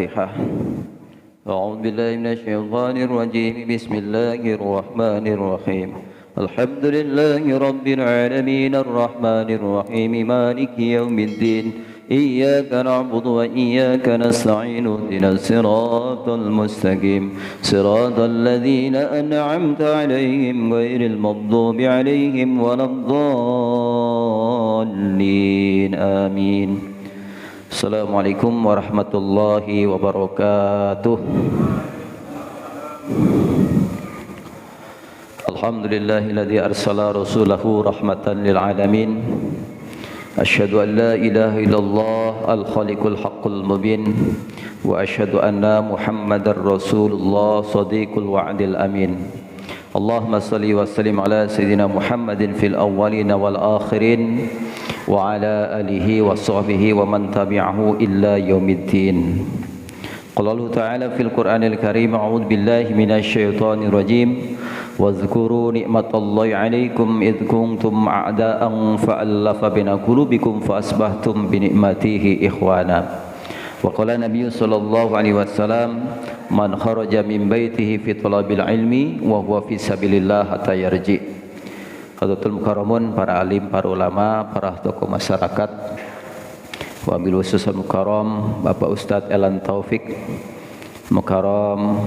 الفاتحة. أعوذ بالله من الشيطان الرجيم. بسم الله الرحمن الرحيم. الحمد لله رب العالمين الرحمن الرحيم مالك يوم الدين. إياك نعبد وإياك نستعين اهدنا الصراط المستقيم صراط الذين أنعمت عليهم غير المغضوب عليهم ولا الضالين آمين. Assalamualaikum warahmatullahi wabarakatuh. Alhamdulillahilladzi arsala rasulahu rahmatan lil alamin. Asyhadu an la ilaha illallah al-khaliqul haqqul mubin wa asyhadu anna Muhammadar Rasulullah shadiqul wa'dil amin. Allahumma salli wa sallim ala sayyidina Muhammadin fil awwalin wal akhirin wa ala alihi wa sahbihi wa man tabi'ahu illa yaumiddin. Qala Allah Ta'ala fil Qur'anil Karim, a'udzu billahi minasy syaithanir rajim. Wadhkuru ni'matallahi 'alaikum id kuntum a'da'an fa'alafa baina qulubikum fa asbahtum bi ni'matihi ikhwana. Wa qala Nabi sallallahu alaihi wasallam, man kharaja min baitihi fi talabil ilmi wa huwa fi sabilillah hatta yarji'. Hadratul Mukarramun, para alim, para ulama, para tokoh masyarakat, wabil khusus Mukarram Bapak Ustadz Elan Taufik Mukarram,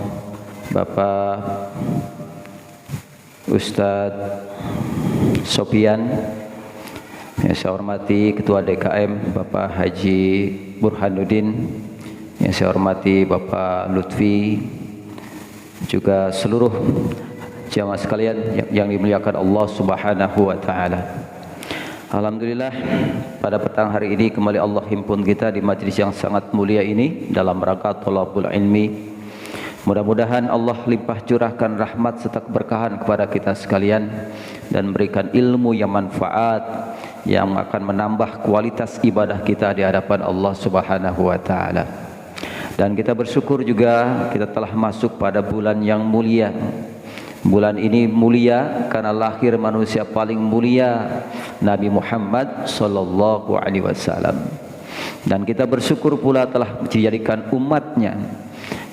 Bapak Ustadz Sopian, yang saya hormati Ketua DKM Bapak Haji Burhanuddin, yang saya hormati Bapak Lutfi, juga seluruh jamaah sekalian yang dimuliakan Allah Subhanahu wa taala. Alhamdulillah, pada petang hari ini kembali Allah himpun kita di majlis yang sangat mulia ini dalam rangka thalabul ilmi. Mudah-mudahan Allah limpah curahkan rahmat serta keberkahan kepada kita sekalian dan berikan ilmu yang manfaat yang akan menambah kualitas ibadah kita di hadapan Allah Subhanahu wa taala. Dan kita bersyukur juga kita telah masuk pada bulan yang mulia. Bulan ini mulia karena lahir manusia paling mulia, Nabi Muhammad sallallahu alaihi wasallam. Dan kita bersyukur pula telah dijadikan umatnya,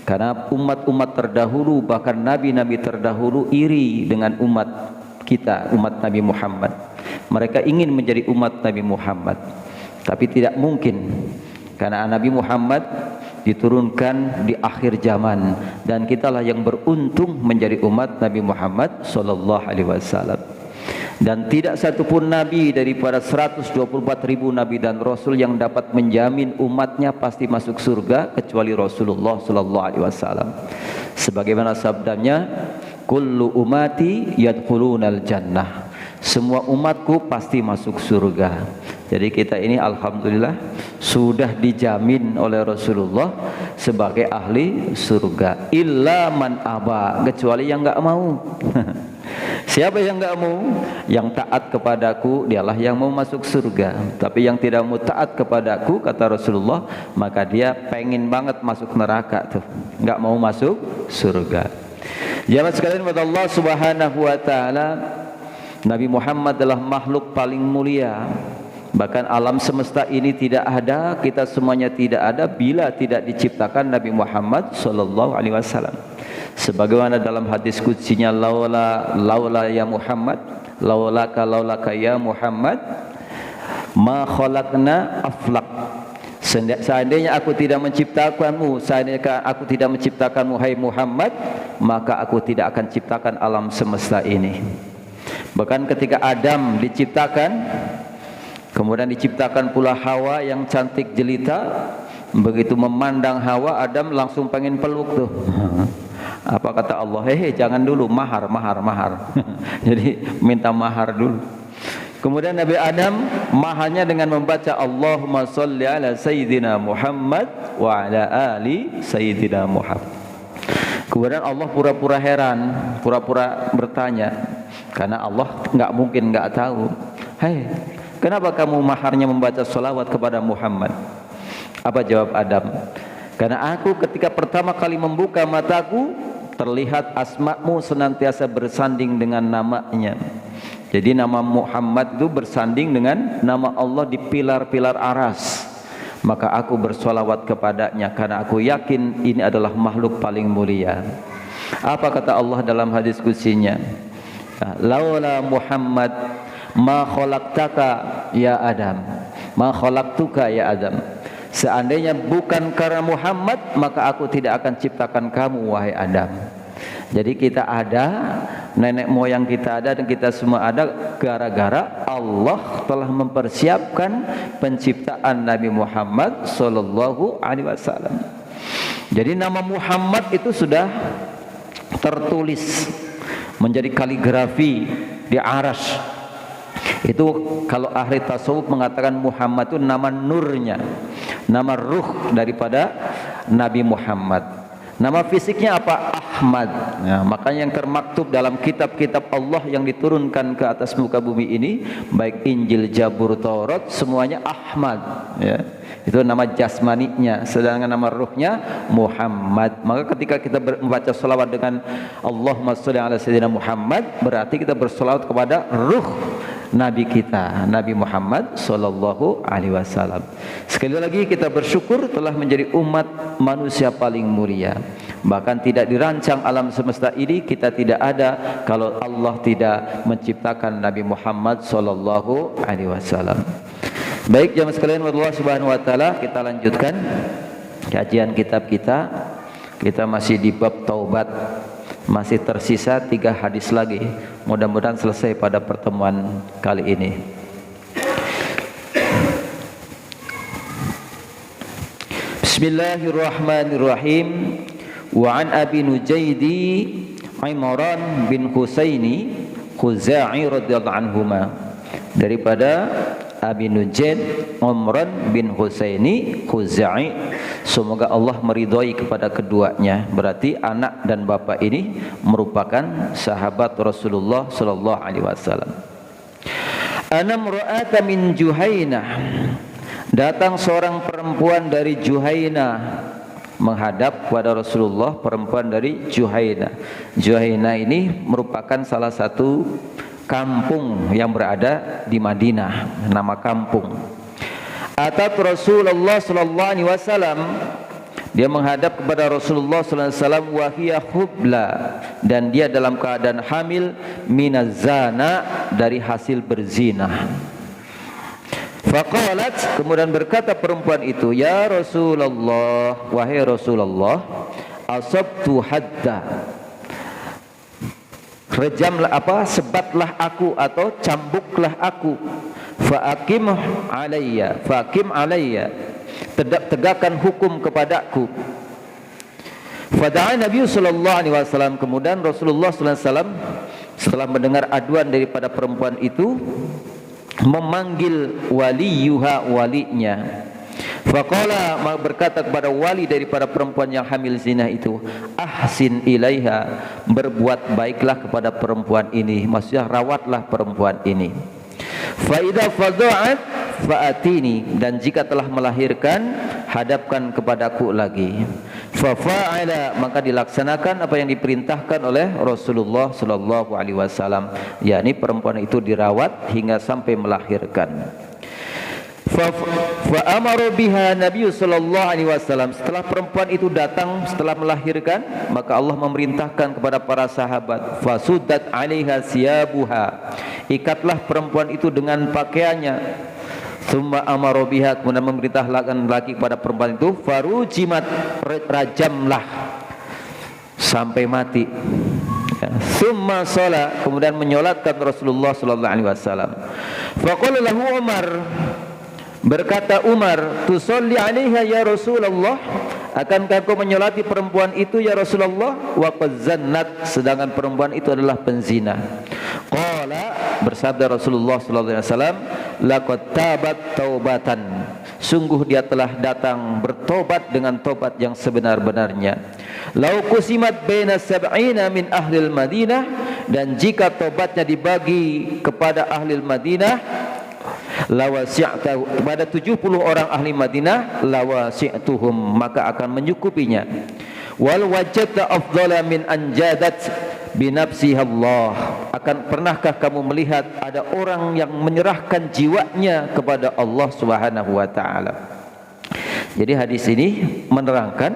karena umat-umat terdahulu bahkan nabi-nabi terdahulu iri dengan umat kita, umat Nabi Muhammad. Mereka ingin menjadi umat Nabi Muhammad, tapi tidak mungkin karena Nabi Muhammad diturunkan di akhir zaman dan kitalah yang beruntung menjadi umat Nabi Muhammad sallallahu alaihi wasallam. Dan tidak satupun nabi daripada 124.000 nabi dan rasul yang dapat menjamin umatnya pasti masuk surga kecuali Rasulullah sallallahu alaihi wasallam. Sebagaimana sabdanya, kullu umati yadkhulunal jannah. Semua umatku pasti masuk surga. Jadi kita ini alhamdulillah sudah dijamin oleh Rasulullah sebagai ahli surga. Illa man aba, kecuali yang enggak mau. Siapa yang enggak mau? Yang taat kepadaku dialah yang mau masuk surga. Tapi yang tidak mau taat kepadaku, kata Rasulullah, maka dia pengen banget masuk neraka tuh. Enggak mau masuk surga. Jamaah sekalian kepada Allah Subhanahu wa taala, Nabi Muhammad adalah makhluk paling mulia. Bahkan alam semesta ini tidak ada, kita semuanya tidak ada bila tidak diciptakan Nabi Muhammad sallallahu alaihi wasallam. Sebagaimana dalam hadis qudsinya, laula ya Muhammad, laulaka ya Muhammad, ma khalaqna aflaq. Seandainya aku tidak menciptakanmu, seandainya aku tidak menciptakanmu hai Muhammad, maka aku tidak akan ciptakan alam semesta ini. Bahkan ketika Adam diciptakan, kemudian diciptakan pula Hawa yang cantik jelita. Begitu memandang Hawa, Adam langsung pengen peluk tuh. Apa kata Allah? Jangan dulu, mahar. Jadi minta mahar dulu. Kemudian Nabi Adam maharnya dengan membaca Allahumma sholli ala sayyidina Muhammad wa ala ali sayyidina Muhammad. Kemudian Allah pura-pura heran, pura-pura bertanya, karena Allah nggak mungkin nggak tahu. Kenapa kamu maharnya membaca salawat kepada Muhammad? Apa jawab Adam? Karena aku ketika pertama kali membuka mataku, terlihat asmamu senantiasa bersanding dengan namanya. Jadi nama Muhammad itu bersanding dengan nama Allah di pilar-pilar aras. maka aku bersolawat kepadanya karena aku yakin ini adalah makhluk paling mulia. Apa kata Allah dalam hadis qudsinya? Laula Muhammad ma khalaqtaka ya Adam, ma khalaqtuka ya Adam. Seandainya bukan karena Muhammad, maka aku tidak akan ciptakan kamu wahai Adam. Jadi kita ada, nenek moyang kita ada, dan kita semua ada gara-gara Allah telah mempersiapkan penciptaan Nabi Muhammad sallallahu alaihi wasallam. Jadi nama Muhammad itu sudah tertulis menjadi kaligrafi di Arash. Itu kalau ahli tasawuf mengatakan Muhammad itu nama nurnya, nama ruh daripada Nabi Muhammad. Nama fisiknya apa? Ahmad. Ya, makanya yang termaktub dalam kitab-kitab Allah yang diturunkan ke atas muka bumi ini, baik Injil, Zabur, Taurat, semuanya Ahmad. Ya, itu nama jasmaninya. Sedangkan nama ruhnya Muhammad. Maka ketika kita membaca salawat dengan Allahumma sholli ala sayyidina Muhammad, berarti kita bersalawat kepada ruh Nabi kita, Nabi Muhammad sallallahu alaihi wasallam. Sekali lagi kita bersyukur telah menjadi umat manusia paling mulia. Bahkan tidak dirancang alam semesta ini, kita tidak ada kalau Allah tidak menciptakan Nabi Muhammad sallallahu alaihi wasallam. Baik jemaah sekalian, Allah Subhanahu wa taala, kita lanjutkan kajian kitab kita. Kita masih di bab taubat. Masih tersisa 3 hadis lagi. Mudah-mudahan selesai pada pertemuan kali ini. Bismillahirrahmanirrahim. Wa an Abi Nujaidi Imran bin Husaini Khuzai radhiyallahu anhuma. Daripada Abi Nujaid Imran bin Husaini Khuzai, semoga Allah meridhai kepada keduanya. Berarti anak dan bapak ini merupakan sahabat Rasulullah sallallahu alaihi wasallam. Ana mra'ata min Juhainah. Datang seorang perempuan dari Juhainah menghadap kepada Rasulullah, perempuan dari Juhainah. Juhainah ini merupakan salah satu kampung yang berada di Madinah, nama kampung. Atat Rasulullah sallallahu alaihi wasallam, dia menghadap kepada Rasulullah sallallahu alaihi wasallam, wa hiya hubla, dan dia dalam keadaan hamil, minazana, dari hasil berzina. Faqalat, kemudian berkata perempuan itu, ya Rasulullah, wahai Rasulullah, asabtu hadda, rejamlah sebatlah aku atau cambuklah aku, faqim alayya, tegakkan hukum kepadaku. Fada'a Nabi sallallahu alaihi wasallam, kemudian Rasulullah sallallahu alaihi wasallam setelah mendengar aduan daripada perempuan itu, memanggil waliyuha, walinya. Faqala, berkata kepada wali daripada perempuan yang hamil zina itu, ahsin ilaiha, berbuat baiklah kepada perempuan ini, maksudnya rawatlah perempuan ini. Fa idza fada'at fa'atini, dan jika telah melahirkan hadapkan kepadaku lagi. Fa fa'ala, maka dilaksanakan apa yang diperintahkan oleh Rasulullah sallallahu alaihi wasallam, yakni perempuan itu dirawat hingga sampai melahirkan. Fa amara biha Nabi sallallahu alaihi wasallam, setelah perempuan itu datang setelah melahirkan, maka Allah memerintahkan kepada para sahabat, fasuddat 'alaiha siyabuha, ikatlah perempuan itu dengan pakaiannya. Tsumma amara biha, kemudian memerintahkan lagi kepada perempuan itu, farujimat, rajamlah sampai mati. Tsumma shalah, kemudian menyolatkan Rasulullah sallallahu alaihi wasallam. Faqala lahu Umar, berkata Umar, tusalli 'alaiha ya Rasulullah, akankah kau menyolati perempuan itu ya Rasulullah? Wa qad zannat, sedangkan perempuan itu adalah penzina. Qala, bersabda Rasulullah sallallahu alaihi wasallam, laqad tabat taubatan, sungguh dia telah datang bertobat dengan tobat yang sebenar-benarnya. Lau qusimat baina sab'ina min ahlil Madinah, dan jika tobatnya dibagi kepada ahli Madinah, lawasi'tahu, kepada 70 orang ahli Madinah, lawasi'tuhum, maka akan menyukupinya. Wal wajadta afdhala min anjadat binafsiha Allah, pernahkah kamu melihat ada orang yang menyerahkan jiwanya kepada Allah Subhanahu wa taala? Jadi hadis ini menerangkan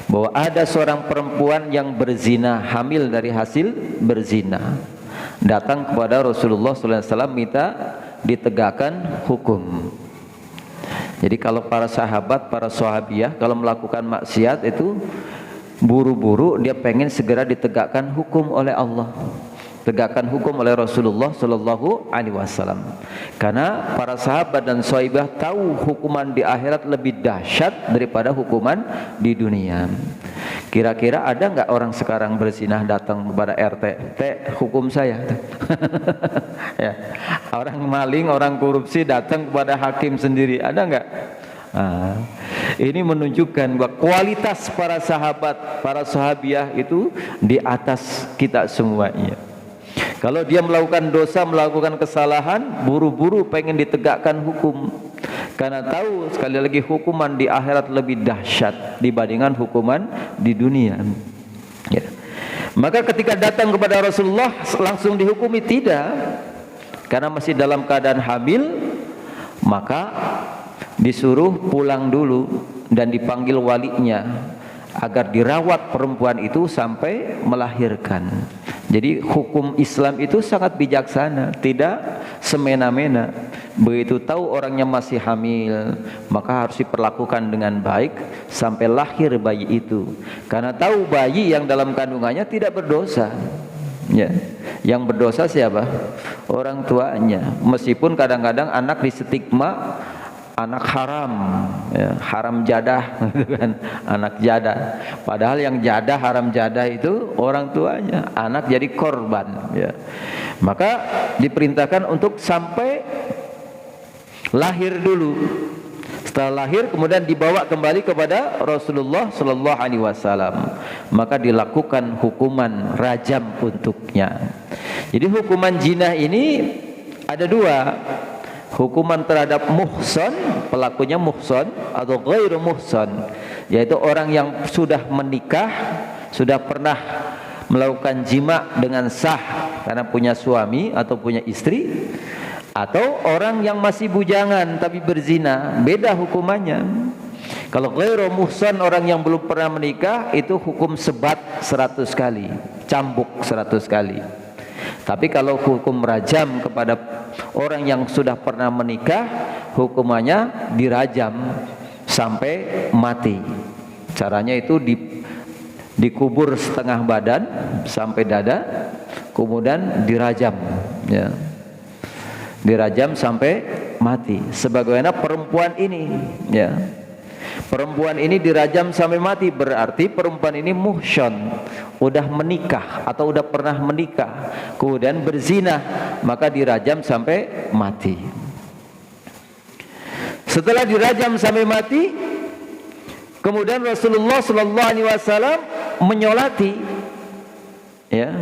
bahwa ada seorang perempuan yang berzina, hamil dari hasil berzina, datang kepada Rasulullah SAW minta ditegakkan hukum. Jadi kalau para sahabat, para sahabiah kalau melakukan maksiat itu buru-buru dia pengen segera ditegakkan hukum oleh Allah, tegakkan hukum oleh Rasulullah Sallallahu Alaihi Wasallam. Karena para sahabat dan sahabat tahu hukuman di akhirat lebih dahsyat daripada hukuman di dunia. Kira-kira ada nggak orang sekarang berzinah datang kepada RT, hukum saya? Ya. Orang maling, orang korupsi datang kepada hakim sendiri, ada nggak? Ini menunjukkan bahwa kualitas para sahabat, para sahabiah itu di atas kita semuanya. Kalau dia melakukan dosa, melakukan kesalahan, buru-buru pengen ditegakkan hukum, karena tahu sekali lagi hukuman di akhirat lebih dahsyat dibandingkan hukuman di dunia. Ya. Maka ketika datang kepada Rasulullah langsung dihukumi? Tidak, karena masih dalam keadaan hamil, maka disuruh pulang dulu dan dipanggil walinya agar dirawat perempuan itu sampai melahirkan. Jadi hukum Islam itu sangat bijaksana, tidak semena-mena. Begitu tahu orangnya masih hamil, maka harus diperlakukan dengan baik sampai lahir bayi itu. Karena tahu bayi yang dalam kandungannya tidak berdosa. Ya, yang berdosa siapa? Orang tuanya. Meskipun kadang-kadang anak distigma anak haram, ya, haram jadah, gitu kan, anak jadah. Padahal yang jadah, haram jadah itu orang tuanya, anak jadi korban. Ya. Maka diperintahkan untuk sampai lahir dulu. Setelah lahir kemudian dibawa kembali kepada Rasulullah Sallallahu Alaihi Wasallam. Maka dilakukan hukuman rajam untuknya. Jadi hukuman zina ini ada dua. Hukuman terhadap muhsan, pelakunya muhsan atau ghairu muhsan, yaitu orang yang sudah menikah, sudah pernah melakukan jima dengan sah karena punya suami atau punya istri, atau orang yang masih bujangan tapi berzina, beda hukumannya. Kalau ghairu muhsan, orang yang belum pernah menikah, itu hukum sebat 100 kali, cambuk 100 kali. Tapi kalau hukum rajam kepada orang yang sudah pernah menikah, hukumannya dirajam sampai mati. Caranya itu dikubur setengah badan sampai dada, kemudian dirajam, ya. Dirajam sampai mati. Sebagaimana perempuan ini, ya. Perempuan ini dirajam sampai mati, berarti perempuan ini muhsan, udah menikah atau udah pernah menikah, kemudian berzina, maka dirajam sampai mati. Setelah dirajam sampai mati, kemudian Rasulullah Sallallahu Alaihi Wasallam menyolati, ya,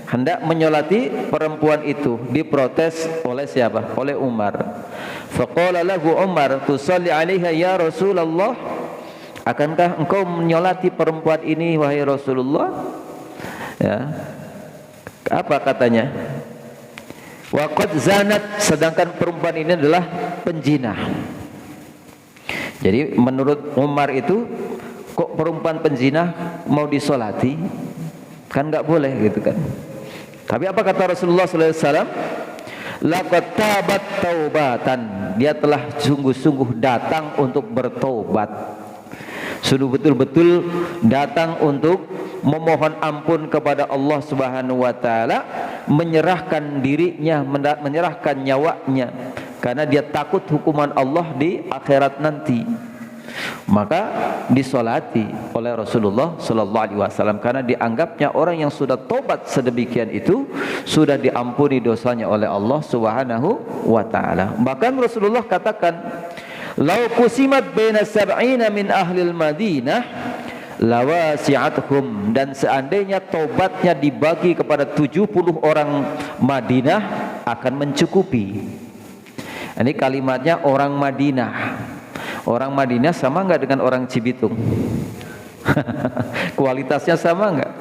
hendak menyolati perempuan itu. Diprotes oleh siapa? Oleh Umar. Faqala lahu Umar, tusalli 'alaiha ya Rasulullah? Akankah engkau menyolati perempuan ini wahai Rasulullah? Ya. Apa katanya? Wa qad zanat, sedangkan perempuan ini adalah penjinah. Jadi menurut Umar itu, kok perempuan penjinah mau disolati? Kan enggak boleh gitu kan. Tapi apa kata Rasulullah sallallahu alaihi wasallam? Laqad tabat taubatan, dia telah sungguh-sungguh datang untuk bertobat. Sudah betul-betul datang untuk memohon ampun kepada Allah Subhanahu wa taala, menyerahkan dirinya, menyerahkan nyawanya karena dia takut hukuman Allah di akhirat nanti. Maka disolati oleh Rasulullah sallallahu alaihi wasallam karena dianggapnya orang yang sudah tobat sedemikian itu sudah diampuni dosanya oleh Allah Subhanahu wa taala. Bahkan Rasulullah katakan, "Lau qusimat baina sab'ina min ahlil Madinah lawasi'athum," dan seandainya tobatnya dibagi kepada 70 orang Madinah akan mencukupi. Ini kalimatnya orang Madinah. Orang Madinah sama enggak dengan orang Cibitung? Kualitasnya sama enggak?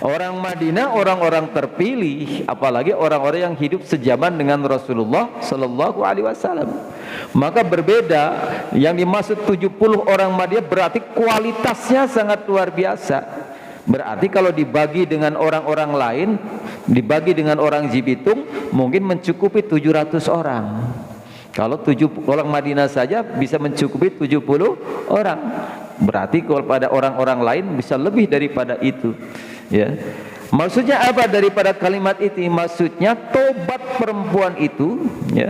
Orang Madinah orang-orang terpilih, apalagi orang-orang yang hidup sejaman dengan Rasulullah sallallahu alaihi wasallam. Maka berbeda, yang dimaksud 70 orang Madinah berarti kualitasnya sangat luar biasa. Berarti kalau dibagi dengan orang-orang lain, dibagi dengan orang Zibitung, mungkin mencukupi 700 orang. Kalau 7 orang Madinah saja bisa mencukupi 70 orang. Berarti kalau pada orang-orang lain bisa lebih daripada itu, ya. Maksudnya apa daripada kalimat itu? Maksudnya tobat perempuan itu, ya,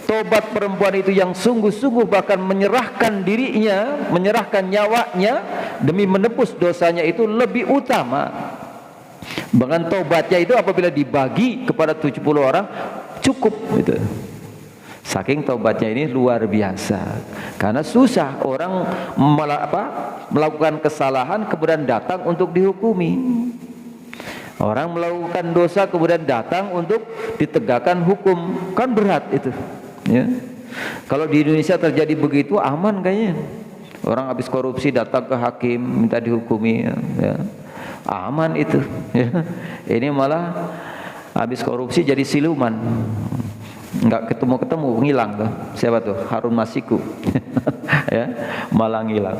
tobat perempuan itu yang sungguh-sungguh bahkan menyerahkan dirinya, menyerahkan nyawanya demi menebus dosanya itu lebih utama. Bahkan tobatnya itu apabila dibagi kepada 70 orang cukup gitu. Saking tobatnya ini luar biasa. Karena susah orang melakukan kesalahan kemudian datang untuk dihukumi. Orang melakukan dosa kemudian datang untuk ditegakkan hukum, kan berat itu, ya. Kalau di Indonesia terjadi begitu aman kayaknya. Orang habis korupsi datang ke hakim minta dihukumi, ya. Aman itu, ya. Ini malah habis korupsi jadi siluman, nggak ketemu ngilang tuh. Siapa tuh? Harun Masiku. Ya, malah ngilang.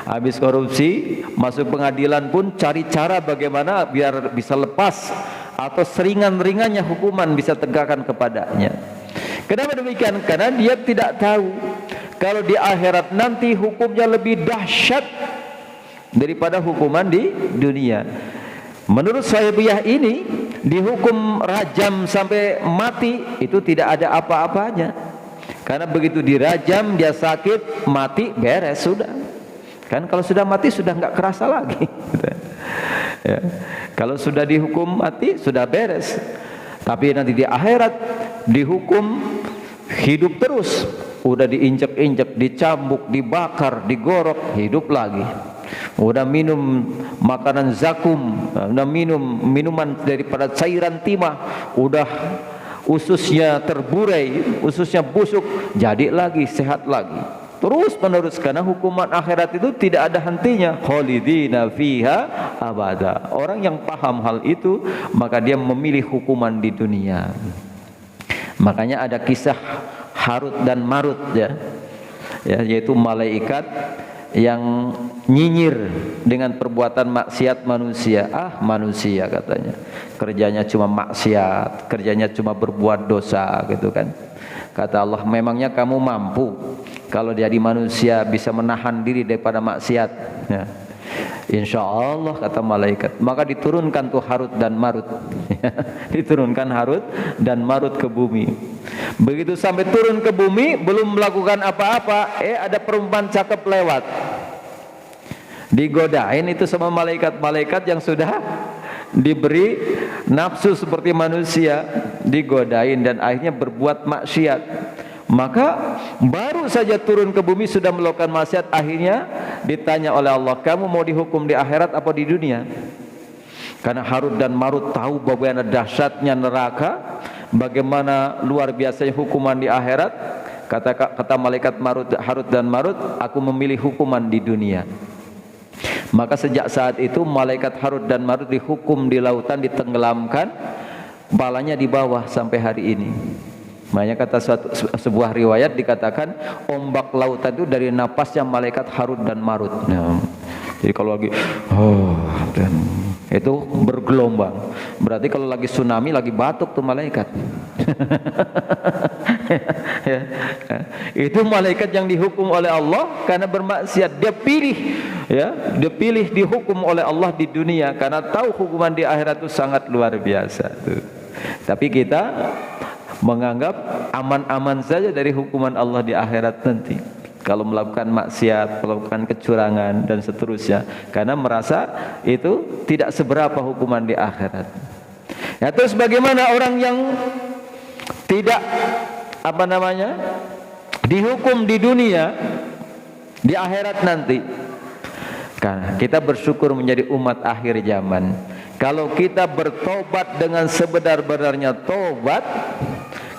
Habis korupsi masuk pengadilan pun cari cara bagaimana biar bisa lepas atau seringan-ringannya hukuman bisa tegakkan kepadanya. Kenapa demikian? Karena dia tidak tahu kalau di akhirat nanti hukumnya lebih dahsyat daripada hukuman di dunia. Menurut Sahibiyah ini, dihukum rajam sampai mati itu tidak ada apa-apanya. Karena begitu dirajam dia sakit, mati, beres sudah. Kan kalau sudah mati sudah nggak kerasa lagi. Ya. Kalau sudah dihukum mati sudah beres. Tapi nanti di akhirat dihukum hidup terus. Udah diinjek-injek, dicambuk, dibakar, digorok, hidup lagi. Udah minum makanan zakum, udah minum minuman daripada cairan timah, udah ususnya terburai, ususnya busuk, jadi lagi, sehat lagi. Terus menerus, karena hukuman akhirat itu tidak ada hentinya. Khalidina fiha abada. Orang yang paham hal itu, maka dia memilih hukuman di dunia. Makanya ada kisah Harut dan Marut, ya, yaitu malaikat yang nyinyir dengan perbuatan maksiat manusia. Ah, manusia katanya, kerjanya cuma maksiat, kerjanya cuma berbuat dosa gitu kan. Kata Allah, memangnya kamu mampu kalau jadi manusia bisa menahan diri daripada maksiat, ya. Insya Allah kata malaikat. Maka diturunkan tuh Harut dan Marut. Diturunkan Harut dan Marut ke bumi. Begitu sampai turun ke bumi, belum melakukan apa-apa, ada perempuan cakep lewat. Digodain itu sama malaikat-malaikat yang sudah diberi nafsu seperti manusia, digodain dan akhirnya berbuat maksiat. Maka baru saja turun ke bumi sudah melakukan maksiat, akhirnya ditanya oleh Allah, kamu mau dihukum di akhirat apa di dunia? Karena Harut dan Marut tahu bagaimana dahsyatnya neraka, bagaimana luar biasanya hukuman di akhirat. Kata malaikat Harut dan Marut, aku memilih hukuman di dunia. Maka sejak saat itu malaikat Harut dan Marut dihukum di lautan, ditenggelamkan, kepalanya di bawah sampai hari ini. Makanya kata sebuah riwayat dikatakan ombak lautan itu dari napasnya malaikat Harut dan Marut. Ya. Jadi kalau lagi dan itu bergelombang. Berarti kalau lagi tsunami lagi batuk tuh malaikat. Ya. Itu malaikat yang dihukum oleh Allah karena bermaksiat. Dia pilih, ya, dia pilih dihukum oleh Allah di dunia karena tahu hukuman di akhirat itu sangat luar biasa tuh. Tapi kita menganggap aman-aman saja dari hukuman Allah di akhirat nanti kalau melakukan maksiat, melakukan kecurangan dan seterusnya, karena merasa itu tidak seberapa hukuman di akhirat. Ya, terus bagaimana orang yang tidak dihukum di dunia, di akhirat nanti? Karena kita bersyukur menjadi umat akhir zaman. Kalau kita bertobat dengan sebenar-benarnya tobat,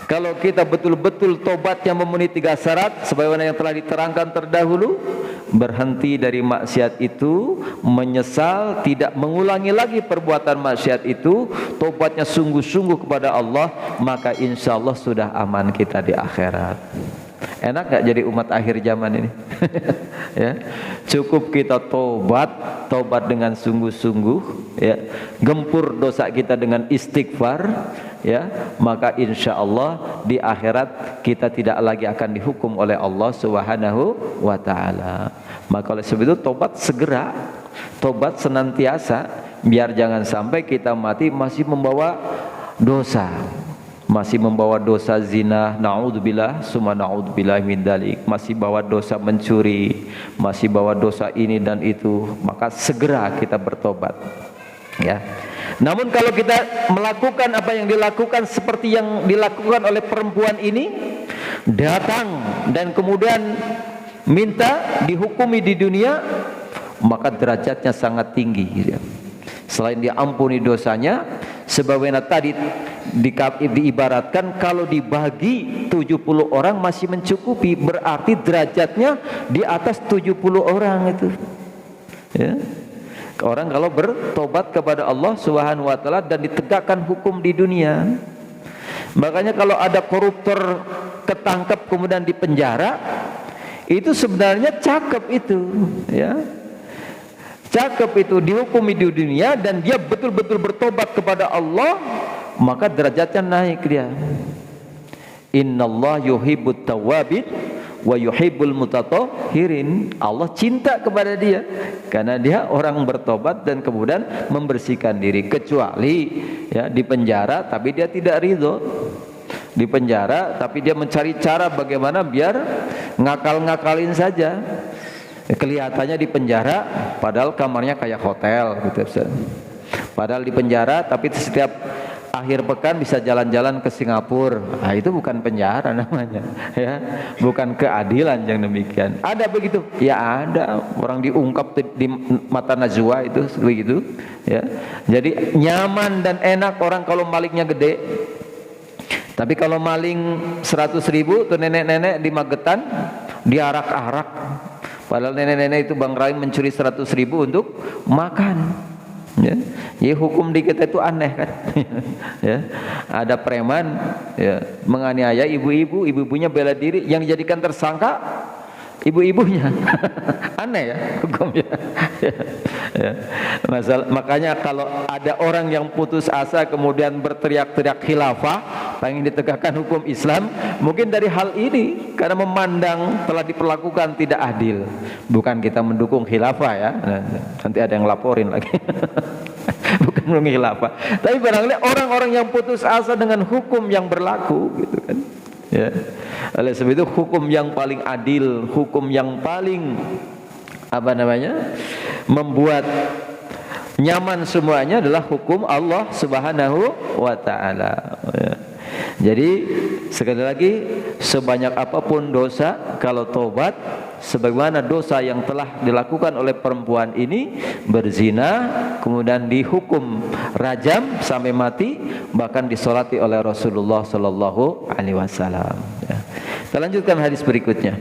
kalau kita betul-betul tobatnya memenuhi 3 syarat sebagaimana yang telah diterangkan terdahulu, berhenti dari maksiat itu, menyesal, tidak mengulangi lagi perbuatan maksiat itu, tobatnya sungguh-sungguh kepada Allah, maka insya Allah sudah aman kita di akhirat. Enak gak jadi umat akhir zaman ini? Ya, cukup kita tobat dengan sungguh-sungguh, ya, gempur dosa kita dengan istighfar, ya, maka insya Allah di akhirat kita tidak lagi akan dihukum oleh Allah Subhanahu wa Ta'ala. Maka oleh sebab itu tobat segera, tobat senantiasa, biar jangan sampai kita mati masih membawa dosa, masih membawa dosa zina, naudzubillah, summa naudzubillah min dzalik, masih bawa dosa mencuri, masih bawa dosa ini dan itu, maka segera kita bertobat, ya. Namun kalau kita melakukan apa yang dilakukan seperti yang dilakukan oleh perempuan ini, datang dan kemudian minta dihukumi di dunia, maka derajatnya sangat tinggi, ya. Selain diampuni dosanya, sebagaimana tadi diibaratkan kalau dibagi 70 orang masih mencukupi, berarti derajatnya di atas 70 orang itu, ya. Orang kalau bertobat kepada Allah Subhanahu wa Ta'ala dan ditegakkan hukum di dunia. Makanya kalau ada koruptor ketangkep kemudian dipenjara, itu sebenarnya cakep itu, ya. Cakep itu, dihukumi di dunia dan dia betul-betul bertobat kepada Allah, maka derajatnya naik dia. Innallaha yuhibbut tawwabin wa yuhibbul mutatahhirin. Allah cinta kepada dia karena dia orang bertobat dan kemudian membersihkan diri. Kecuali ya di penjara tapi dia tidak ridho. Di penjara tapi dia mencari cara bagaimana biar ngakal-ngakalin saja. Kelihatannya di penjara padahal kamarnya kayak hotel gitu. Padahal di penjara tapi setiap akhir pekan bisa jalan-jalan ke Singapura. Nah, itu bukan penjara namanya, ya. Bukan keadilan yang demikian. Ada begitu? Ya ada. Orang diungkap di mata najwa itu begitu, ya. Jadi nyaman dan enak orang kalau malingnya gede. Tapi kalau maling 100.000 tuh nenek-nenek di Magetan diarak-arak. Padahal nenek-nenek itu Bang Rahim mencuri 100.000 untuk makan, ya. Ya hukum di kita itu aneh kan. Ya. Ada preman ya, menganiaya ibu-ibu, ibu-ibunya bela diri, yang dijadikan tersangka ibu-ibunya. Aneh ya hukumnya. Ya. Ya. Makanya kalau ada orang yang putus asa kemudian berteriak-teriak khilafah, pengen ditegakkan hukum Islam, mungkin dari hal ini karena memandang telah diperlakukan tidak adil. Bukan kita mendukung khilafah ya. Nanti ada yang laporin lagi. Bukan mendukung khilafah. Tapi barangkali orang-orang yang putus asa dengan hukum yang berlaku gitu kan. Ya. Oleh sebab itu hukum yang paling adil, hukum yang paling membuat nyaman semuanya adalah hukum Allah Subhanahu wa Ta'ala, ya. Jadi sekali lagi, sebanyak apapun dosa, kalau tobat sebagaimana dosa yang telah dilakukan oleh perempuan ini, berzina kemudian dihukum rajam sampai mati, bahkan disolati oleh Rasulullah sallallahu alaihi wasallam, ya. Kita lanjutkan hadis berikutnya.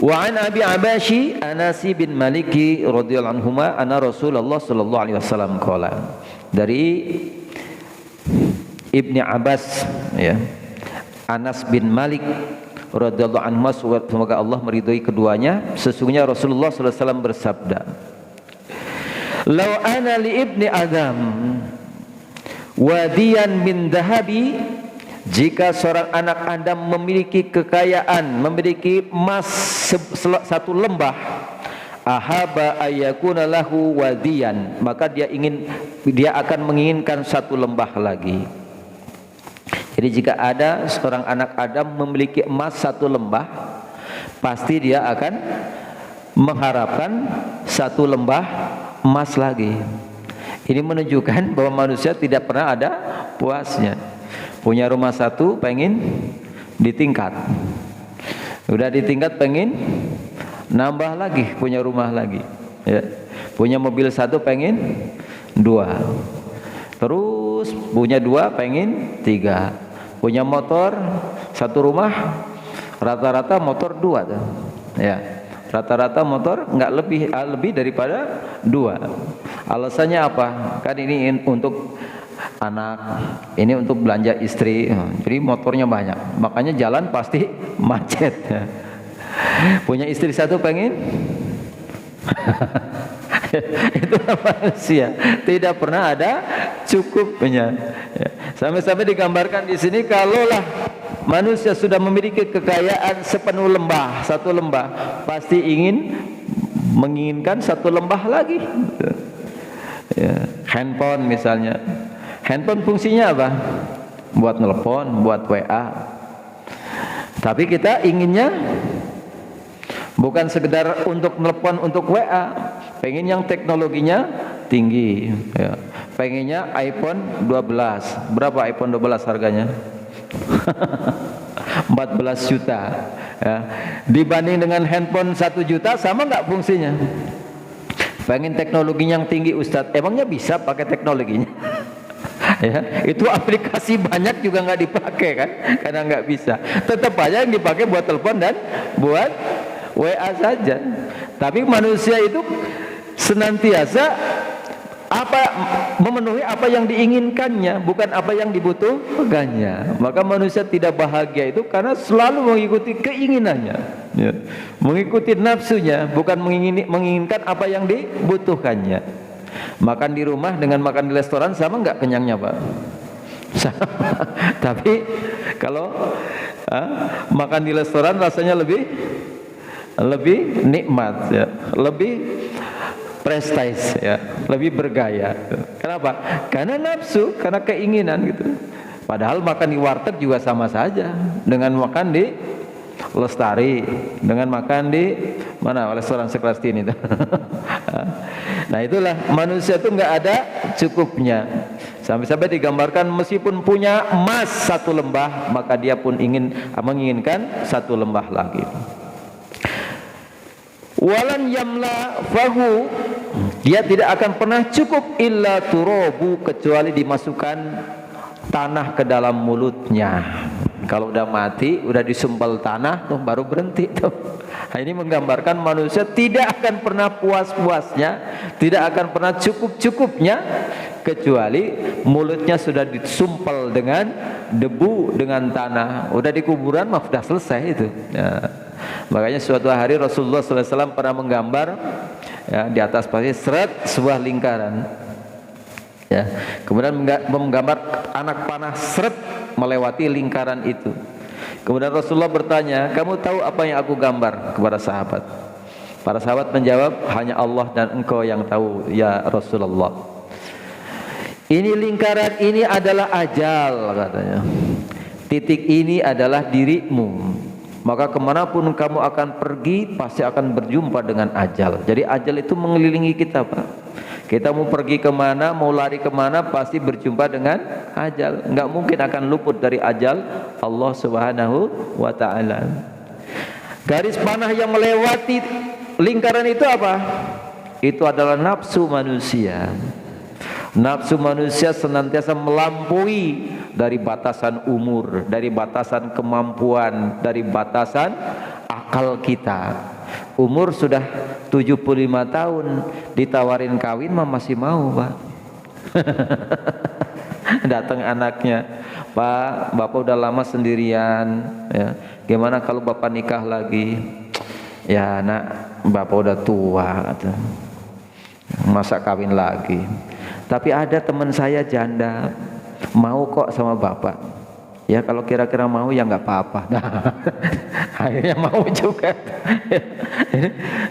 Wa an Abi Abashi Anasi bin Maliki radhiyallahu anhuma anna Rasulullah sallallahu alaihi wasallam qala. Dari Ibni Abbas, ya, Anas bin Malik radhiyallahu anhu, semoga Allah meridhai keduanya, sesungguhnya Rasulullah sallallahu alaihi wasallam bersabda, "Lau ana li ibni Adam wadiyan min dhahabi," jika seorang anak Adam memiliki kekayaan, memiliki emas satu lembah, ahaba ayyakuna lahu wadiyan, maka dia akan menginginkan satu lembah lagi. Jadi jika ada seorang anak Adam memiliki emas satu lembah, pasti dia akan mengharapkan satu lembah emas lagi. Ini menunjukkan bahwa manusia tidak pernah ada puasnya. Punya rumah satu pengen ditingkat, udah ditingkat pengen nambah lagi, punya rumah lagi, ya. Punya mobil satu pengen dua, terus punya dua pengen tiga, punya motor satu rumah rata-rata motor dua tuh, ya. Rata-rata motor nggak lebih daripada dua. Alasannya apa? Kan ini untuk anak, ini untuk belanja istri. Jadi motornya banyak, makanya jalan pasti macet. Punya istri satu pengen itu manusia, tidak pernah ada cukupnya. Sampai-sampai digambarkan di sini, kalaulah manusia sudah memiliki kekayaan sepenuh lembah, satu lembah, pasti menginginkan satu lembah lagi. Ya, handphone misalnya, handphone fungsinya apa? Buat nelpon, buat WA. Tapi kita inginnya bukan sekedar untuk nelpon, untuk WA, pengen yang teknologinya tinggi, ya. Pengennya iPhone 12. Berapa iPhone 12 harganya? 14 juta, ya. Dibanding dengan handphone 1 juta, sama nggak fungsinya? Pengen teknologinya yang tinggi, Ustadz, emangnya bisa pakai teknologinya? Ya, itu aplikasi banyak juga nggak dipakai kan, karena nggak bisa. Tetap aja yang dipakai buat telepon dan buat WA saja. Tapi manusia itu senantiasa memenuhi apa yang diinginkannya, bukan apa yang dibutuhkannya. Maka manusia tidak bahagia itu karena selalu mengikuti keinginannya, ya. Mengikuti nafsunya, bukan menginginkan apa yang dibutuhkannya. Makan di rumah dengan makan di restoran sama nggak kenyangnya, Pak? Sama. Tapi kalau makan di restoran rasanya lebih nikmat, ya, lebih prestis, ya, lebih bergaya. Kenapa? Karena nafsu, karena keinginan gitu. Padahal makan di warteg juga sama saja dengan makan di Lestari, dengan makan di mana restoran sekelas ini tuh. Nah, itulah manusia itu nggak ada cukupnya. Sampai-sampai digambarkan meskipun punya emas satu lembah, maka dia pun menginginkan satu lembah lagi. Walan yamla fahu, dia tidak akan pernah cukup illa turabu, kecuali dimasukkan tanah ke dalam mulutnya. Kalau udah mati, udah disumpal tanah tuh baru berhenti tuh. Nah, ini menggambarkan manusia tidak akan pernah puas-puasnya, tidak akan pernah cukup-cukupnya, kecuali mulutnya sudah disumpal dengan debu, dengan tanah. Udah di kuburan mah sudah selesai itu, ya. Makanya suatu hari Rasulullah SAW pernah menggambar, ya, di atas pasir seret sebuah lingkaran, ya. Kemudian menggambar anak panah seret melewati lingkaran itu. Kemudian Rasulullah bertanya, kamu tahu apa yang aku gambar? Kepada sahabat. Para sahabat menjawab, hanya Allah dan engkau yang tahu ya Rasulullah. Ini lingkaran ini adalah ajal, katanya. Titik ini adalah dirimu. Maka kemanapun kamu akan pergi, pasti akan berjumpa dengan ajal. Jadi ajal itu mengelilingi kita, Pak. Kita mau pergi kemana, mau lari kemana, pasti berjumpa dengan ajal. Enggak mungkin akan luput dari ajal Allah Subhanahu wa ta'ala. Garis panah yang melewati lingkaran itu apa? Itu adalah nafsu manusia. Nafsu manusia senantiasa melampaui dari batasan umur, dari batasan kemampuan, dari batasan akal kita. Umur sudah 75 tahun, ditawarin kawin mah masih mau, Pak. Datang anaknya, Pak, Bapak udah lama sendirian, ya. Gimana kalau Bapak nikah lagi? Ya, nak, Bapak udah tua, masa kawin lagi? Tapi ada teman saya janda, mau kok sama Bapak. Ya kalau kira-kira mau ya nggak apa-apa. Nah, akhirnya mau juga.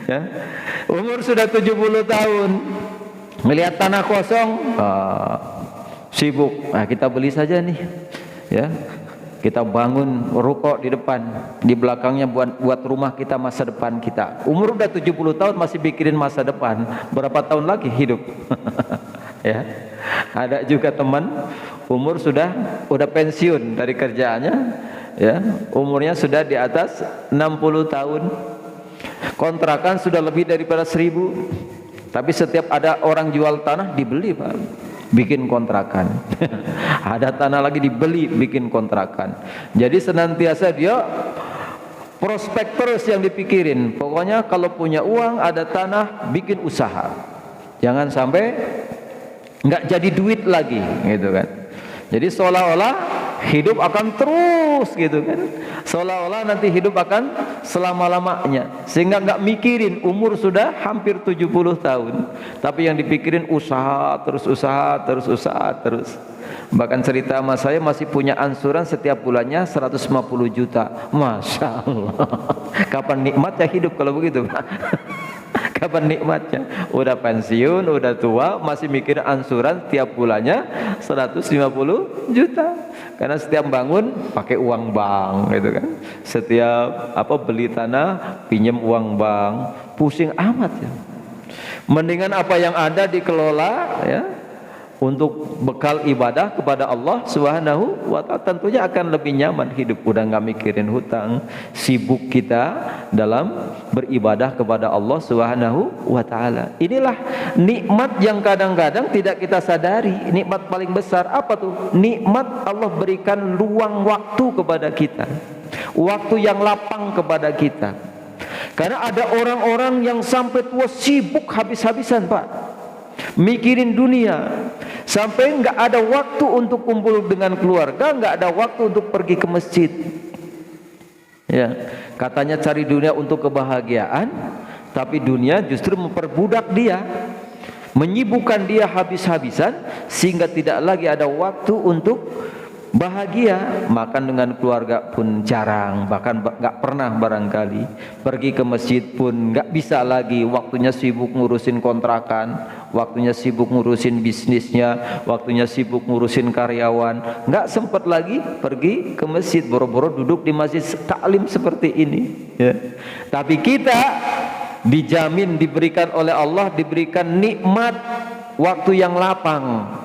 Ya. Umur sudah 70 tahun, melihat tanah kosong, sibuk. Nah, kita beli saja nih, ya. Kita bangun ruko di depan, di belakangnya buat rumah kita, masa depan kita. Umur udah 70 tahun masih pikirin masa depan. Berapa tahun lagi hidup? Ya. Ada juga teman umur sudah pensiun dari kerjaannya, ya. Umurnya sudah di atas 60 tahun. Kontrakan sudah lebih daripada 1000. Tapi setiap ada orang jual tanah dibeli, Pak. Bikin kontrakan. Ada tanah lagi dibeli, bikin kontrakan. Jadi senantiasa dia prospek terus yang dipikirin. Pokoknya kalau punya uang, ada tanah, bikin usaha. Jangan sampai nggak jadi duit lagi, gitu kan. Jadi seolah-olah hidup akan terus, gitu kan. Seolah-olah nanti hidup akan selama-lamanya, sehingga nggak mikirin umur sudah hampir 70 tahun, tapi yang dipikirin usaha terus, usaha terus, usaha terus. Bahkan cerita sama saya masih punya ansuran setiap bulannya 150 juta. Masya Allah. Kapan nikmatnya hidup kalau begitu, Pak? Kapan nikmatnya? Udah pensiun, udah tua, masih mikir ansuran tiap bulannya 150 juta. Karena setiap bangun pakai uang bank, gitu kan. Setiap beli tanah pinjam uang bank, pusing amat ya. Mendingan apa yang ada dikelola ya, untuk bekal ibadah kepada Allah Subhanahu wa ta'ala, tentunya akan lebih nyaman hidup. Udah nggak mikirin hutang, sibuk kita dalam beribadah kepada Allah Subhanahu wa ta'ala. Inilah nikmat yang kadang-kadang tidak kita sadari. Nikmat paling besar apa tuh? Nikmat Allah berikan luang waktu kepada kita, waktu yang lapang kepada kita. Karena ada orang-orang yang sampai tua sibuk habis-habisan, Pak, mikirin dunia, sampai nggak ada waktu untuk kumpul dengan keluarga, nggak ada waktu untuk pergi ke masjid. Ya, katanya cari dunia untuk kebahagiaan, tapi dunia justru memperbudak dia, menyibukkan dia habis-habisan, sehingga tidak lagi ada waktu untuk bahagia. Makan dengan keluarga pun jarang, bahkan nggak pernah barangkali. Pergi ke masjid pun nggak bisa lagi, waktunya sibuk ngurusin kontrakan, waktunya sibuk ngurusin bisnisnya, waktunya sibuk ngurusin karyawan, nggak sempat lagi pergi ke masjid. Boro-boro duduk di masjid taklim seperti ini ya. Tapi kita dijamin, diberikan oleh Allah, diberikan nikmat waktu yang lapang.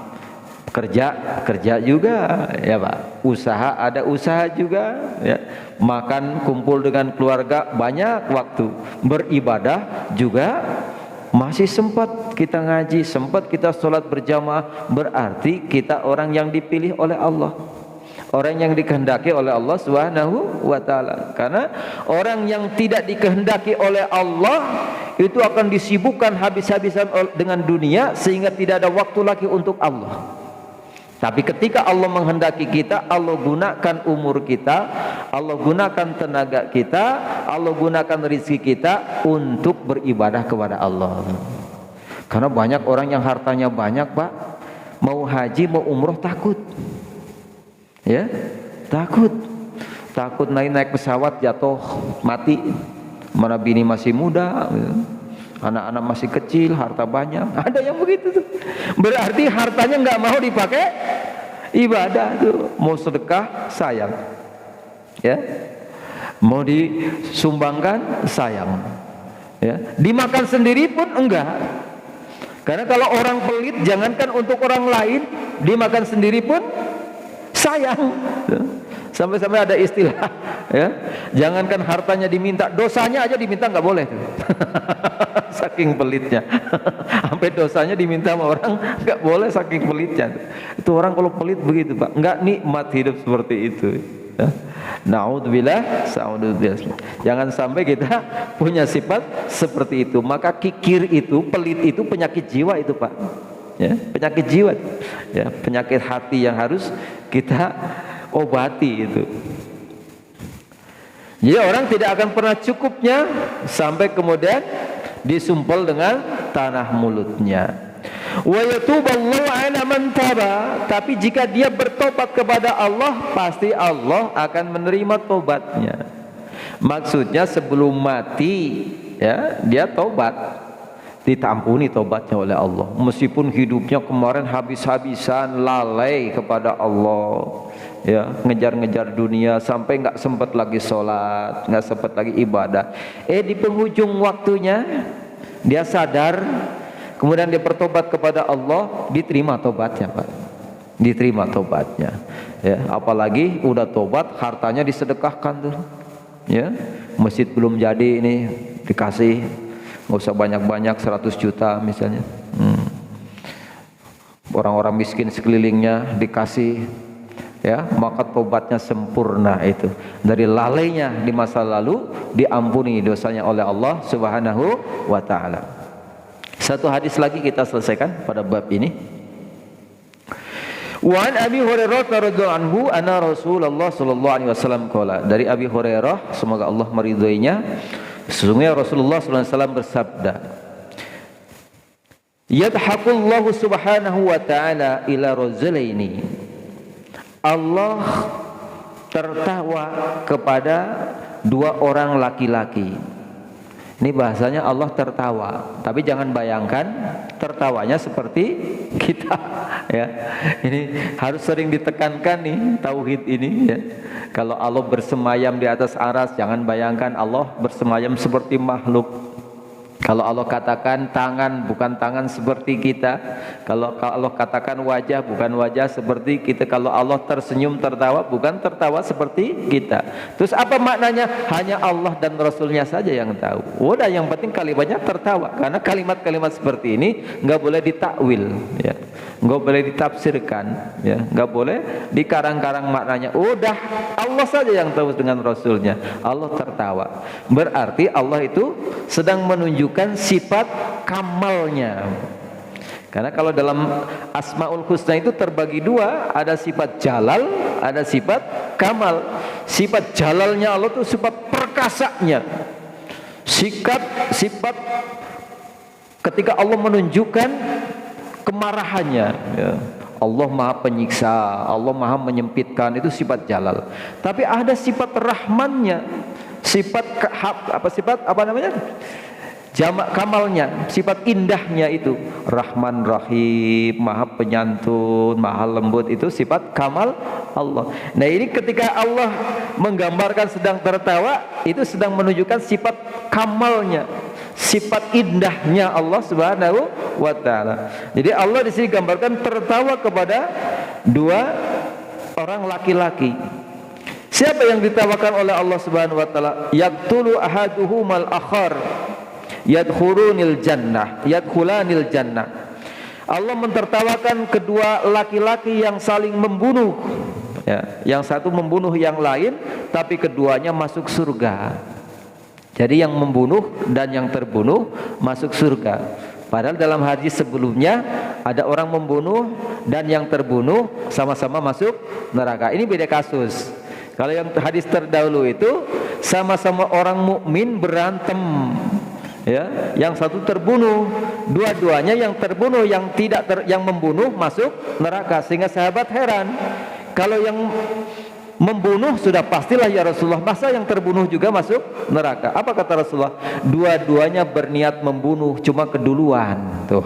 Kerja juga ya Pak, usaha ada usaha juga ya, makan kumpul dengan keluarga banyak waktu, beribadah juga masih sempat kita ngaji, sempat kita sholat berjamaah. Berarti kita orang yang dipilih oleh Allah, orang yang dikehendaki oleh Allah Subhanahu wa ta'ala. Karena orang yang tidak dikehendaki oleh Allah itu akan disibukkan habis-habisan dengan dunia, sehingga tidak ada waktu lagi untuk Allah. Tapi ketika Allah menghendaki kita, Allah gunakan umur kita, Allah gunakan tenaga kita, Allah gunakan rezeki kita untuk beribadah kepada Allah. Karena banyak orang yang hartanya banyak, Pak, mau haji mau umroh takut ya, takut naik pesawat jatuh mati, mana bini masih muda, anak-anak masih kecil, harta banyak. Ada yang begitu tuh. Berarti hartanya nggak mau dipakai ibadah tuh. Mau sedekah sayang ya, mau disumbangkan sayang ya, dimakan sendiri pun enggak. Karena kalau orang pelit, jangankan untuk orang lain, dimakan sendiri pun sayang. Sampai-sampai ada istilah ya, jangankan hartanya diminta, dosanya aja diminta nggak boleh tuh. Saking pelitnya. Sampai dosanya diminta sama orang nggak boleh, saking pelitnya. Itu orang kalau pelit begitu, Pak, nggak nikmat hidup seperti itu ya. Naudzubillah, jangan sampai kita punya sifat seperti itu. Maka kikir itu, pelit itu penyakit jiwa itu, Pak ya, penyakit jiwa ya, penyakit hati yang harus kita obati itu. Jadi orang tidak akan pernah cukupnya sampai kemudian disumpel dengan tanah mulutnya. Wa yatuballahu ala man taba, tapi jika dia bertobat kepada Allah, pasti Allah akan menerima tobatnya. Maksudnya sebelum mati ya, dia tobat, ditampuni tobatnya oleh Allah. Meskipun hidupnya kemarin habis-habisan lalai kepada Allah ya, ngejar-ngejar dunia sampai nggak sempat lagi sholat, nggak sempat lagi ibadah. Di penghujung waktunya dia sadar, kemudian dia bertobat kepada Allah, diterima tobatnya, Pak, diterima tobatnya ya. Apalagi udah tobat, hartanya disedekahkan tuh ya, masjid belum jadi ini dikasih, nggak usah banyak-banyak, 100 juta misalnya. Orang-orang miskin sekelilingnya dikasih ya, maka tobatnya sempurna itu. Dari lalainya di masa lalu diampuni dosanya oleh Allah Subhanahu wa ta'ala. Satu hadis lagi kita selesaikan pada bab ini. Wa an Abi Hurairah radhiyallahu anhu anna Rasulullah sallallahu alaihi wasallam qala. Dari Abi Hurairah, semoga Allah meridhoinya, sesungguhnya Rasulullah sallallahu alaihi wasallam bersabda, yadhaqullahu subhanahu wa ta'ala ila rajulaini. Allah tertawa kepada dua orang laki-laki. Ini bahasanya Allah tertawa, tapi jangan bayangkan tertawanya seperti kita ya. Ini harus sering ditekankan nih tauhid ini ya. Kalau Allah bersemayam di atas aras, jangan bayangkan Allah bersemayam seperti makhluk. Kalau Allah katakan tangan, bukan tangan seperti kita. Kalau Allah katakan wajah, bukan wajah seperti kita. Kalau Allah tersenyum, tertawa, bukan tertawa seperti kita. Terus apa maknanya? Hanya Allah dan Rasulnya saja yang tahu. Udah, yang penting kalimatnya tertawa. Karena kalimat-kalimat seperti ini nggak boleh ditakwil, ya, nggak boleh ditafsirkan, ya, nggak boleh dikarang-karang maknanya. Udah, Allah saja yang tahu dengan Rasulnya. Allah tertawa. Berarti Allah itu sedang menunjukkan sifat kamalnya. Karena kalau dalam Asmaul Husna itu terbagi dua, ada sifat jalal, ada sifat kamal. Sifat jalalnya Allah itu sifat perkasanya, sifat ketika Allah menunjukkan kemarahannya, ya. Allah maha penyiksa, Allah maha menyempitkan, itu sifat jalal. Tapi ada sifat rahmannya, sifat jamak kamalnya, sifat indahnya itu Rahman Rahim, maha penyantun, maha lembut, itu sifat kamal Allah. Nah ini ketika Allah menggambarkan sedang tertawa, itu sedang menunjukkan sifat kamalnya, sifat indahnya Allah Subhanahu wa ta'ala. Jadi Allah di sini gambarkan tertawa kepada dua orang laki-laki. Siapa yang ditawakan oleh Allah Subhanahu wa ta'ala? Yaqtulu ahaduhumal akhar yadkhulunil jannah. Allah mentertawakan kedua laki-laki yang saling membunuh, ya, yang satu membunuh yang lain, tapi keduanya masuk surga. Jadi yang membunuh dan yang terbunuh masuk surga. Padahal dalam hadis sebelumnya ada orang membunuh dan yang terbunuh sama-sama masuk neraka. Ini beda kasus. Kalau yang hadis terdahulu itu sama-sama orang mukmin berantem, ya, yang satu terbunuh, dua-duanya yang terbunuh, yang membunuh masuk neraka. Sehingga sahabat heran, kalau yang membunuh sudah pastilah ya Rasulullah, masa yang terbunuh juga masuk neraka? Apa kata Rasulullah? Dua-duanya berniat membunuh, cuma keduluan. Tuh.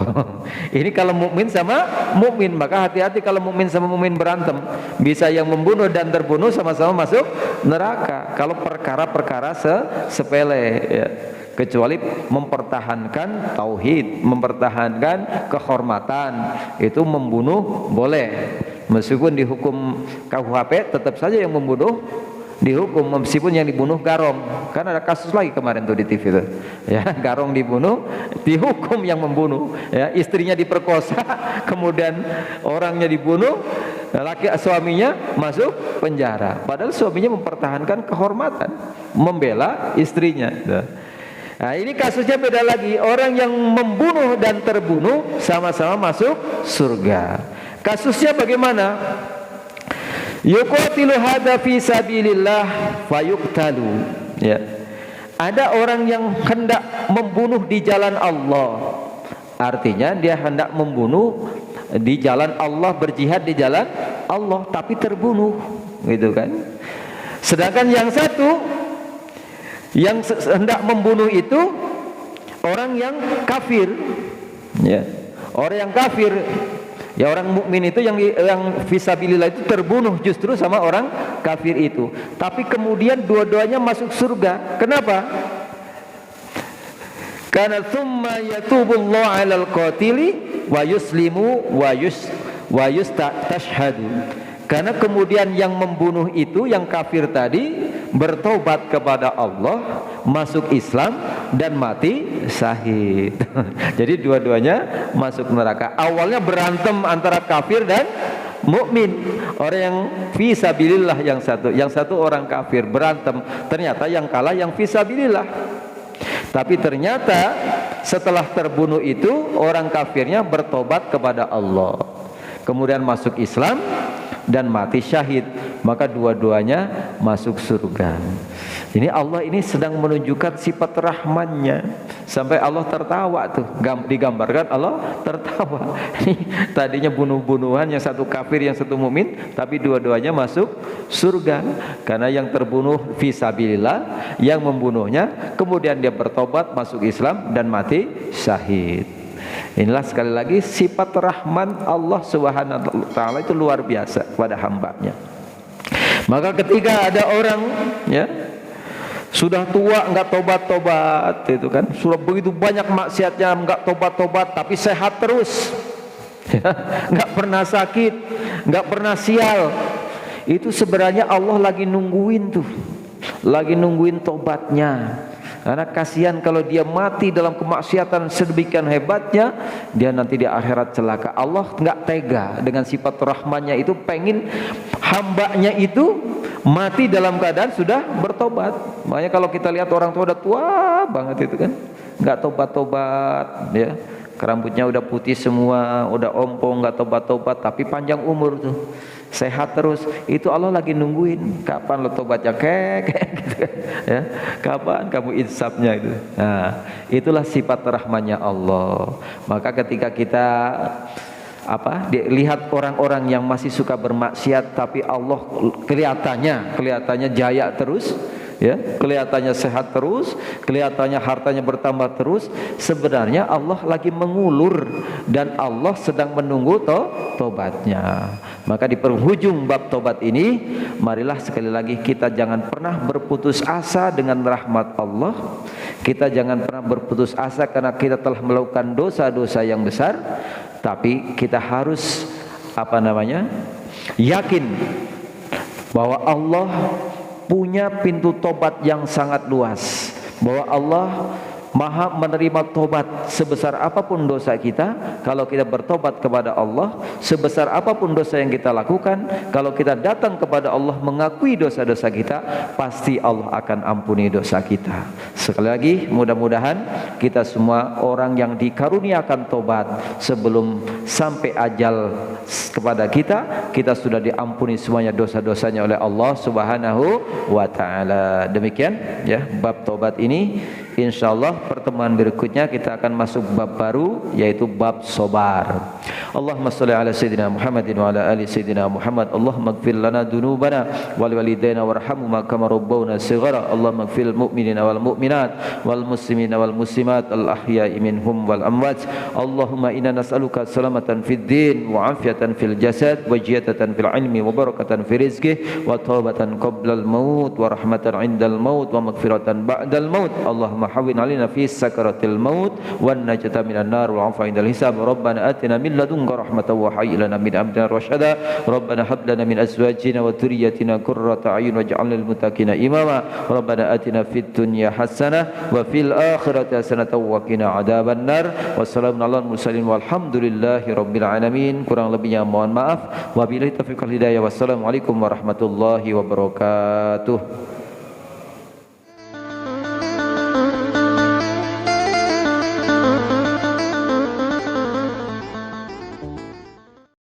Ini kalau mukmin sama mukmin, maka hati-hati kalau mukmin sama mukmin berantem, bisa yang membunuh dan terbunuh sama-sama masuk neraka. Kalau perkara-perkara sepele, ya. Kecuali mempertahankan tauhid, mempertahankan kehormatan, itu membunuh boleh. Meskipun dihukum KUHP tetap saja yang membunuh dihukum, meskipun yang dibunuh garong. Kan ada kasus lagi kemarin tuh di TV tuh, ya, garong dibunuh, dihukum yang membunuh, ya, istrinya diperkosa, kemudian orangnya dibunuh, suaminya masuk penjara. Padahal suaminya mempertahankan kehormatan, membela istrinya. Nah ini kasusnya beda lagi. Orang yang membunuh dan terbunuh sama-sama masuk surga. Kasusnya bagaimana? Yuqatilu hadza fi sabilillah fayuqtalu, ya. Ada orang yang hendak membunuh di jalan Allah. Artinya dia hendak membunuh di jalan Allah, berjihad di jalan Allah, tapi terbunuh, gitu kan. Sedangkan yang satu yang hendak membunuh itu orang yang kafir, ya, orang yang kafir, ya, orang mukmin itu yang fisabilillah itu terbunuh justru sama orang kafir itu. Tapi kemudian dua-duanya masuk surga. Kenapa? Karena tsumma yatubullahu 'alal qatili wa yuslimu wa yustashhadu. Karena kemudian yang membunuh itu, yang kafir tadi, bertobat kepada Allah, masuk Islam dan mati syahid. Jadi dua-duanya masuk neraka. Awalnya berantem antara kafir dan mukmin. Orang yang fisabilillah yang satu orang kafir berantem. Ternyata yang kalah yang fisabilillah. Tapi ternyata setelah terbunuh itu orang kafirnya bertobat kepada Allah. kemudian masuk Islam dan mati syahid, maka dua-duanya masuk surga. Ini Allah ini sedang menunjukkan sifat rahmannya, sampai Allah tertawa tuh, digambarkan Allah tertawa. Ini tadinya bunuh-bunuhan, yang satu kafir yang satu mukmin, tapi dua-duanya masuk surga karena yang terbunuh fisabilillah, yang membunuhnya kemudian dia bertobat masuk Islam dan mati syahid. Inilah sekali lagi sifat rahman Allah Subhanahu wa taala itu luar biasa pada hambanya. Maka ketika ada orang ya sudah tua enggak tobat-tobat, itu kan sudah begitu banyak maksiatnya, enggak tobat-tobat tapi sehat terus ya, enggak pernah sakit, enggak pernah sial, itu sebenarnya Allah lagi nungguin tuh, lagi nungguin tobatnya. Karena kasihan kalau dia mati dalam kemaksiatan sedemikian hebatnya, dia nanti di akhirat celaka. Allah enggak tega dengan sifat rahmannya itu, pengen hambanya itu mati dalam keadaan sudah bertobat. Makanya kalau kita lihat orang tua udah tua banget itu kan, enggak tobat-tobat ya, rambutnya udah putih semua, udah ompong, enggak tobat-tobat tapi panjang umur tuh, sehat terus, itu Allah lagi nungguin kapan lo tobatnya gitu kan, ya, kapan kamu insafnya itu. Nah, itulah sifat rahmannya Allah. Maka ketika kita lihat orang-orang yang masih suka bermaksiat tapi Allah kelihatannya jaya terus ya, kelihatannya sehat terus, kelihatannya hartanya bertambah terus, sebenarnya Allah lagi mengulur dan Allah sedang menunggu tobatnya. Maka di penghujung bab tobat ini, marilah sekali lagi kita jangan pernah berputus asa dengan rahmat Allah. Kita jangan pernah berputus asa karena kita telah melakukan dosa-dosa yang besar, tapi kita harus yakin bahwa Allah punya pintu tobat yang sangat luas, bahwa Allah Maha menerima tobat sebesar apapun dosa kita. Kalau kita bertobat kepada Allah, sebesar apapun dosa yang kita lakukan, kalau kita datang kepada Allah mengakui dosa-dosa kita, pasti Allah akan ampuni dosa kita. Sekali lagi, mudah-mudahan kita semua orang yang dikaruniakan tobat sebelum sampai ajal kepada kita sudah diampuni semuanya dosa-dosanya oleh Allah Subhanahu wa taala. Demikian ya bab tobat ini. Insyaallah pertemuan berikutnya kita akan masuk bab baru, yaitu bab sabar. Allahumma shalli ala sayyidina Muhammadin wa ala ali sayyidina Muhammad. Allahumma ighfir lana dzunubana wal walidaina warhamhuma kama rabbawna shighara. Allahumma ighfir lil mu'minina wal mu'minat wal muslimina wal muslimat al ahya'i minhum wal amwat. Allahumma inna nas'aluka salamatan fid din wa afiyatan fil jasad wa jiyadatan fil ilmi wa barakatan fi rizqi wa tawbatan qabla al maut wa rahmatan 'indal maut wa maghfiratan ba'dal maut. Allahumma hawwin 'alaina fi sakaratil maut wan najata minan nar wa 'afa 'indal hisab. Rabbana atina min ladunka rahmatan wa hayyi lana min amrina rasyada. Rabbana hab lana min azwajina wa dhurriyyatina qurrata a'yun waj'alna lil muttaqina imama. Rabbana atina fid dunya hasanah wa fil akhirati hasanah wa qina adzaban nar. Wassalamu ala mursalin walhamdulillahi rabbil alamin. Kurang lebihnya mohon maaf. Wabillahi taufiq wal hidayah. Wassalamualaikum warahmatullahi wabarakatuh.